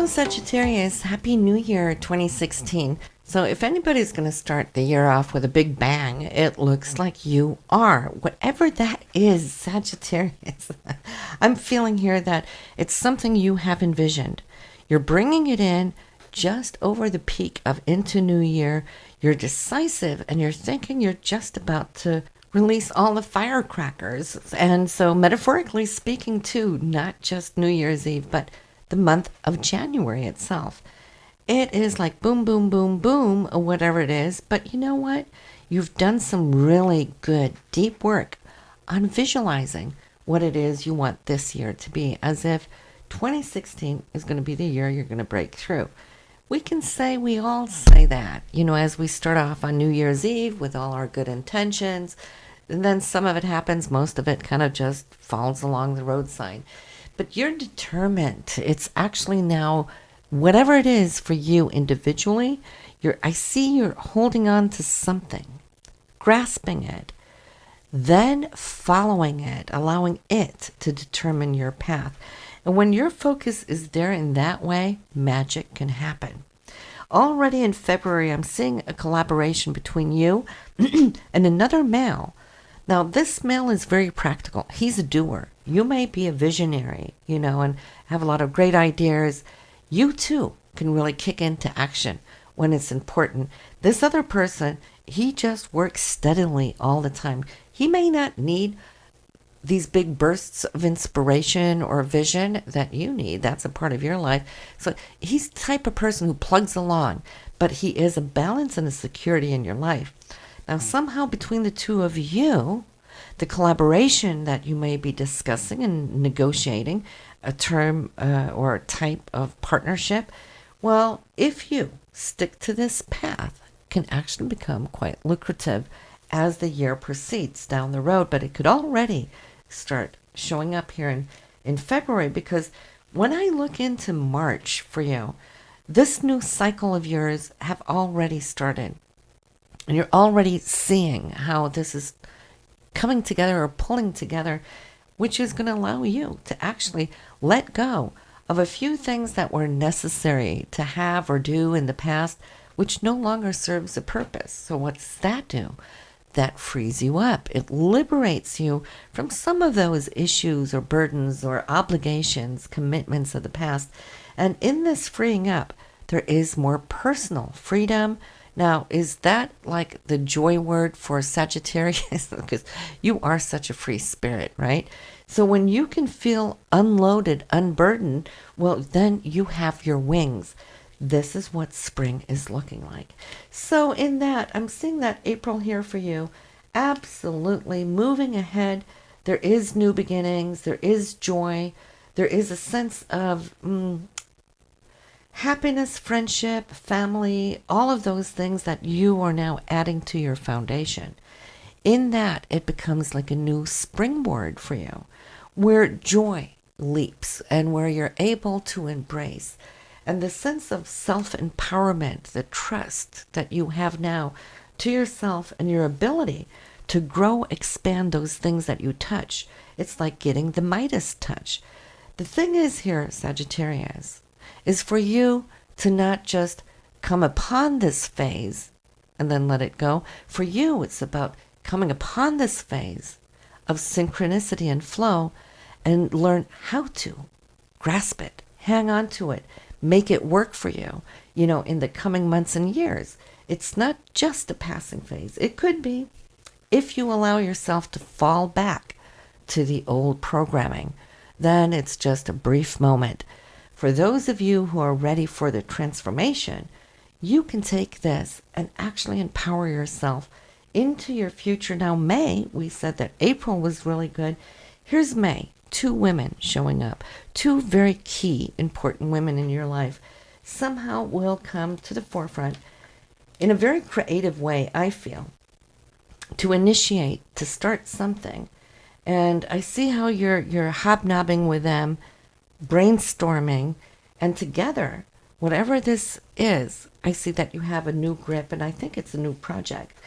Hello, Sagittarius. Happy New Year 2016. So, if anybody's going to start the year off with a big bang, it looks like you are. Whatever that is, Sagittarius. I'm feeling here that it's something you have envisioned. You're bringing it in just over the peak of into New Year. You're decisive and you're thinking you're just about to release all the firecrackers. And so, metaphorically speaking, too, not just New Year's Eve, but the month of January itself. It is like boom, boom, boom, boom, or whatever it is. But you know what? You've done some really good, deep work on visualizing what it is you want this year to be, as if 2016 is going to be the year you're going to break through. We all say that, as we start off on New Year's Eve with all our good intentions. And then some of it happens, most of it kind of just falls along the roadside. But you're determined. It's actually now, whatever it is for you individually, I see you're holding on to something, grasping it, then following it, allowing it to determine your path. And when your focus is there in that way, magic can happen. Already in February, I'm seeing a collaboration between you and another male. Now, this male is very practical. He's a doer. You may be a visionary, and have a lot of great ideas. You, too, can really kick into action when it's important. This other person, he just works steadily all the time. He may not need these big bursts of inspiration or vision that you need. That's a part of your life. So he's the type of person who plugs along, but he is a balance and a security in your life. Now, somehow between the two of you, the collaboration that you may be discussing and negotiating, a term or a type of partnership, well, if you stick to this path, can actually become quite lucrative as the year proceeds down the road. But it could already start showing up here in February, because when I look into March for you, this new cycle of yours have already started. And you're already seeing how this is coming together or pulling together, which is going to allow you to actually let go of a few things that were necessary to have or do in the past, which no longer serves a purpose. So what does that do? That frees you up. It liberates you from some of those issues or burdens or obligations, commitments of the past. And in this freeing up, there is more personal freedom. Now, is that like the joy word for Sagittarius? Because you are such a free spirit, right? So when you can feel unloaded, unburdened, well, then you have your wings. This is what spring is looking like. So in that, I'm seeing that April here for you. Absolutely moving ahead. There is new beginnings. There is joy. There is a sense of happiness, friendship, family, all of those things that you are now adding to your foundation. In that, it becomes like a new springboard for you, where joy leaps and where you're able to embrace. And the sense of self-empowerment, the trust that you have now to yourself and your ability to grow, expand those things that you touch. It's like getting the Midas touch. The thing is here, Sagittarius, is for you to not just come upon this phase and then let it go. For you, it's about coming upon this phase of synchronicity and flow and learn how to grasp it, hang on to it, make it work for you, in the coming months and years. It's not just a passing phase. It could be if you allow yourself to fall back to the old programming. Then it's just a brief moment. For those of you who are ready for the transformation, you can take this and actually empower yourself into your future. Now, May, we said that April was really good. Here's May. 2 women showing up. 2 very key, important women in your life somehow will come to the forefront in a very creative way, I feel, to initiate, to start something. And I see how you're hobnobbing with them, brainstorming, and together, whatever this is, I see that you have a new grip, and I think it's a new project,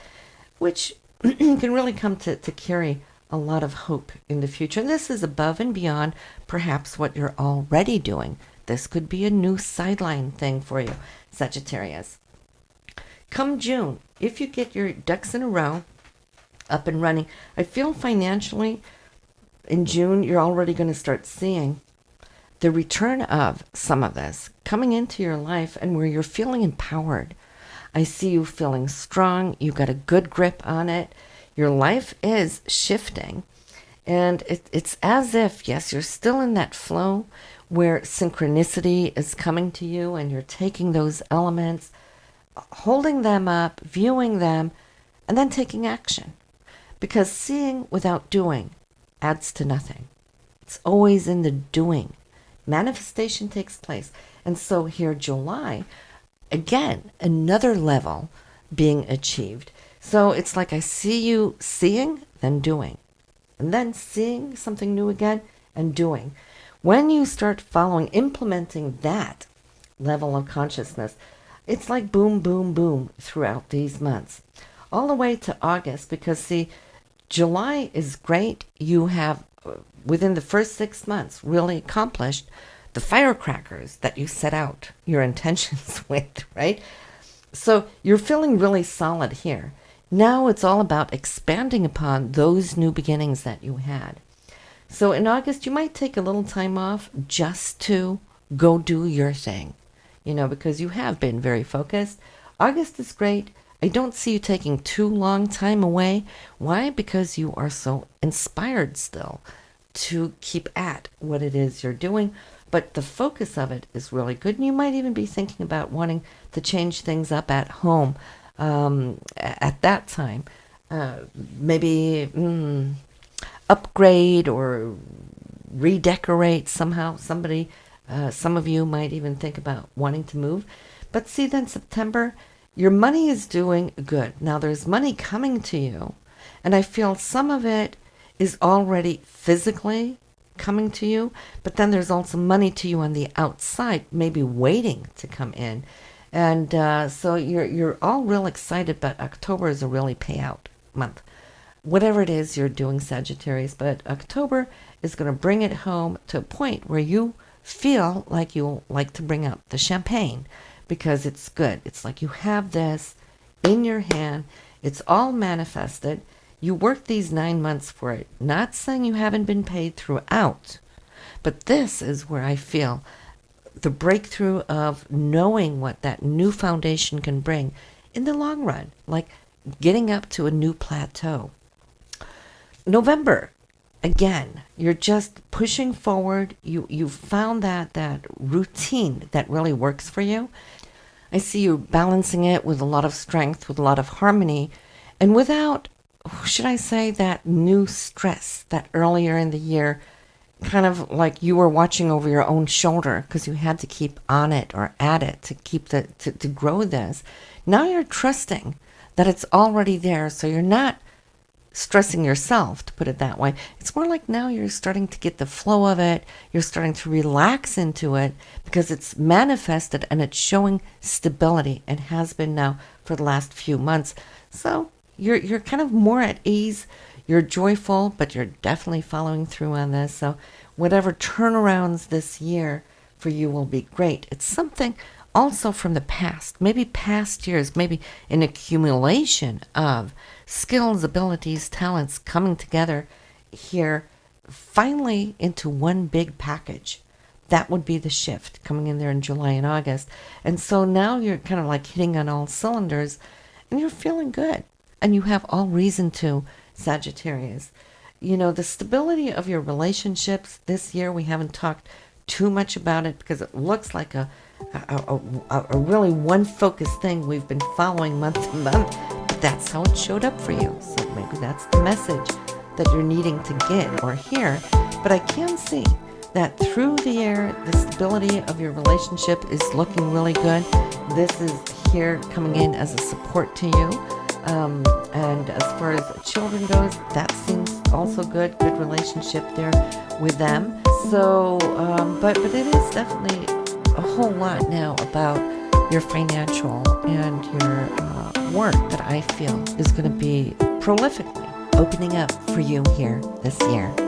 which can really come to carry a lot of hope in the future. And this is above and beyond perhaps what you're already doing. This could be a new sideline thing for you, Sagittarius. Come June, if you get your ducks in a row, up and running, I feel financially in June you're already going to start seeing the return of some of this coming into your life, and where you're feeling empowered. I see you feeling strong. You got a good grip on it. Your life is shifting, and it's as if, yes, you're still in that flow where synchronicity is coming to you, and you're taking those elements, holding them up, viewing them, and then taking action. Because seeing without doing adds to nothing. It's always in the doing. Manifestation takes place. And so here, July, again, another level being achieved. So it's like I see you seeing, then doing. And then seeing something new again and doing. When you start following, implementing that level of consciousness, it's like boom, boom, boom throughout these months. All the way to August, because see, July is great. You have, within the first 6 months, really accomplished the firecrackers that you set out your intentions with, right? So you're feeling really solid here. Now it's all about expanding upon those new beginnings that you had. So in August, you might take a little time off just to go do your thing, because you have been very focused. August is great. I don't see you taking too long time away. Why? Because you are so inspired still to keep at what it is you're doing. But the focus of it is really good. And you might even be thinking about wanting to change things up at home at that time. Maybe upgrade or redecorate somehow. Some of you might even think about wanting to move. But see, then September, your money is doing good. Now there's money coming to you, and I feel some of it is already physically coming to you, but then there's also money to you on the outside, maybe waiting to come in. And so you're all real excited, but October is a really payout month. Whatever it is you're doing, Sagittarius, but October is going to bring it home to a point where you feel like you'll like to bring out the champagne, because it's good. It's like you have this in your hand. It's all manifested. You worked these 9 months for it. Not saying you haven't been paid throughout, but this is where I feel the breakthrough of knowing what that new foundation can bring in the long run, like getting up to a new plateau. November, again, you're just pushing forward. You found that routine that really works for you. I see you balancing it with a lot of strength, with a lot of harmony, and without, should I say, that new stress that earlier in the year, kind of like you were watching over your own shoulder because you had to keep on it or at it to keep to grow this. Now you're trusting that it's already there, so you're not stressing yourself, to put it that way. It's more like now you're starting to get the flow of it. You're starting to relax into it because it's manifested and it's showing stability, and has been now for the last few months. So you're kind of more at ease. You're joyful, but you're definitely following through on this. So whatever turnarounds this year for you will be great. It's something also from the past, maybe past years, maybe an accumulation of skills, abilities, talents coming together here, finally into one big package. That would be the shift coming in there in July and August. And so now you're kind of like hitting on all cylinders, and you're feeling good. And you have all reason to, Sagittarius. The stability of your relationships this year, we haven't talked too much about it because it looks like a really one focused thing we've been following month to month. But that's how it showed up for you. So maybe that's the message that you're needing to get or hear. But I can see that through the year, the stability of your relationship is looking really good. This is here coming in as a support to you. And as far as children goes, that seems also good relationship there with them. So, but it is definitely a whole lot now about your financial and your work that I feel is going to be prolifically opening up for you here this year.